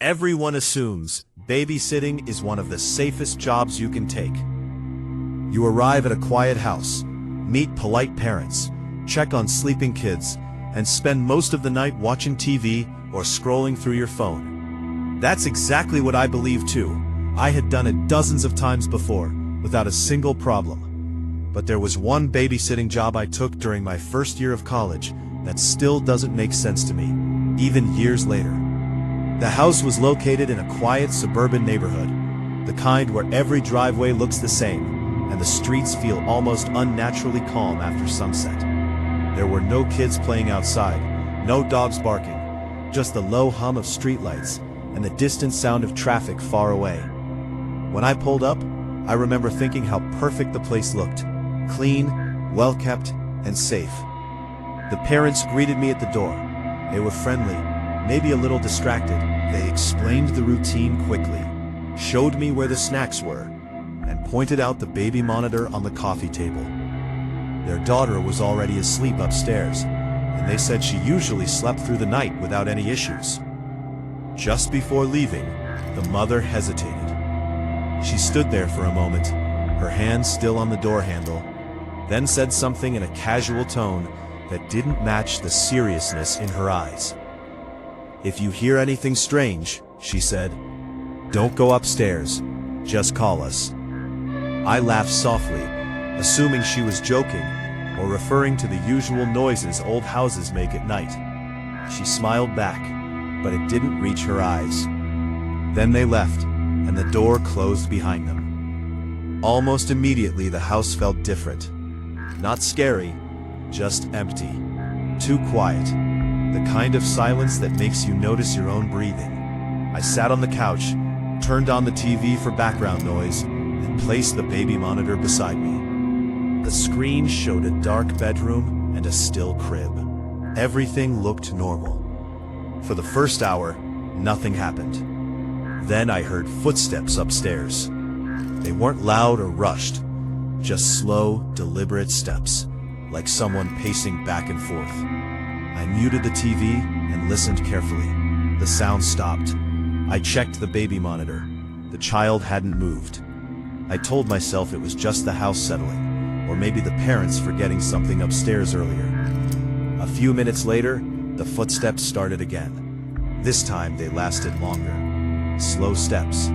Everyone assumes babysitting is one of the safest jobs you can take. You arrive at a quiet house, meet polite parents, check on sleeping kids, and spend most of the night watching TV or scrolling through your phone. That's exactly what I believe too. I had done it dozens of times before, without a single problem. But there was one babysitting job I took during my first year of college that still doesn't make sense to me, even years later. The house was located in a quiet suburban neighborhood, the kind where every driveway looks the same, and the streets feel almost unnaturally calm after sunset. There were no kids playing outside, no dogs barking, just the low hum of streetlights and the distant sound of traffic far away. When I pulled up, I remember thinking how perfect the place looked, clean, well-kept, and safe. The parents greeted me at the door. They were friendly, maybe a little distracted. They explained the routine quickly, showed me where the snacks were, and pointed out the baby monitor on the coffee table. Their daughter was already asleep upstairs, and they said she usually slept through the night without any issues. Just before leaving, the mother hesitated. She stood there for a moment, her hand still on the door handle, then said something in a casual tone that didn't match the seriousness in her eyes. "If you hear anything strange," she said, "don't go upstairs, just call us." I laughed softly, assuming she was joking or referring to the usual noises old houses make at night. She smiled back, but it didn't reach her eyes. Then they left, and the door closed behind them. Almost immediately the house felt different. Not scary, just empty. Too quiet. The kind of silence that makes you notice your own breathing. I sat on the couch, turned on the TV for background noise, and placed the baby monitor beside me. The screen showed a dark bedroom and a still crib. Everything looked normal. For the first hour, nothing happened. Then I heard footsteps upstairs. They weren't loud or rushed, just slow, deliberate steps, like someone pacing back and forth. I muted the TV and listened carefully. The sound stopped. I checked the baby monitor. The child hadn't moved. I told myself it was just the house settling, or maybe the parents forgetting something upstairs earlier. A few minutes later, the footsteps started again. This time they lasted longer. Slow steps,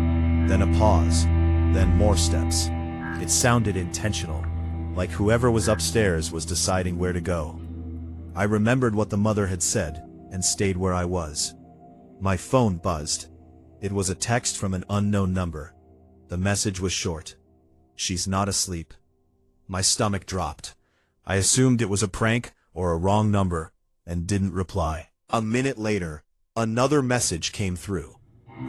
then a pause, then more steps. It sounded intentional, like whoever was upstairs was deciding where to go. I remembered what the mother had said, and stayed where I was. My phone buzzed. It was a text from an unknown number. The message was short. "She's not asleep." My stomach dropped. I assumed it was a prank or a wrong number, and didn't reply. A minute later, another message came through.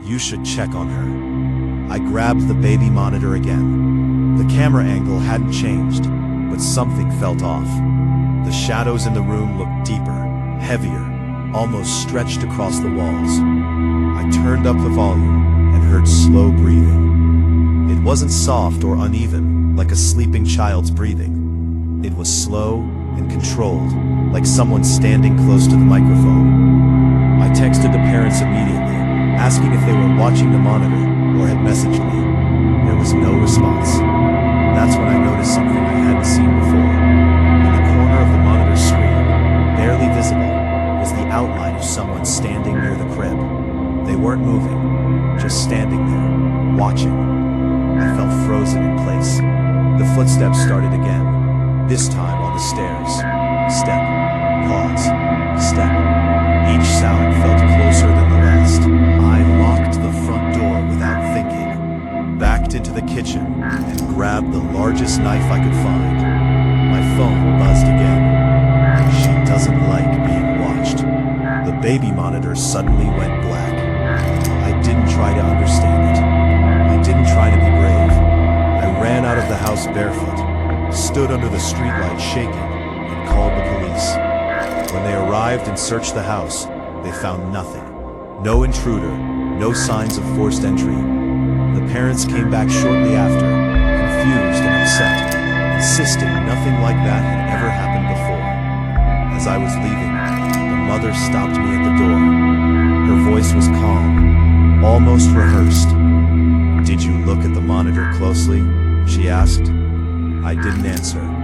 "You should check on her." I grabbed the baby monitor again. The camera angle hadn't changed, but something felt off. The shadows in the room looked deeper, heavier, almost stretched across the walls. I turned up the volume and heard slow breathing. It wasn't soft or uneven, like a sleeping child's breathing. It was slow and controlled, like someone standing close to the microphone. I texted the parents immediately, asking if they were watching the monitor or had messaged me. There was no response. That's when I noticed something I hadn't seen before. In the corner of the monitor screen, barely visible, was the outline of someone standing near the crib. They weren't moving, just standing there, watching. I felt frozen in place. The footsteps started again, this time on the stairs. Step, pause, step. Each sound felt closer than the last. I locked the front door without thinking, backed into the kitchen, and grabbed the largest knife I could find. My phone buzzed again. She doesn't like being watched. The baby monitor suddenly went black. I didn't try to understand it. I didn't try to be brave. I ran out of the house barefoot, stood under the streetlight shaking, and called the police. When they arrived and searched the house, they found nothing. No intruder, no signs of forced entry. The parents came back shortly after, confused and upset, insisting nothing like that had ever happened before. As I was leaving, the mother stopped me at the door. Her voice was calm, almost rehearsed. "Did you look at the monitor closely?" she asked. I didn't answer.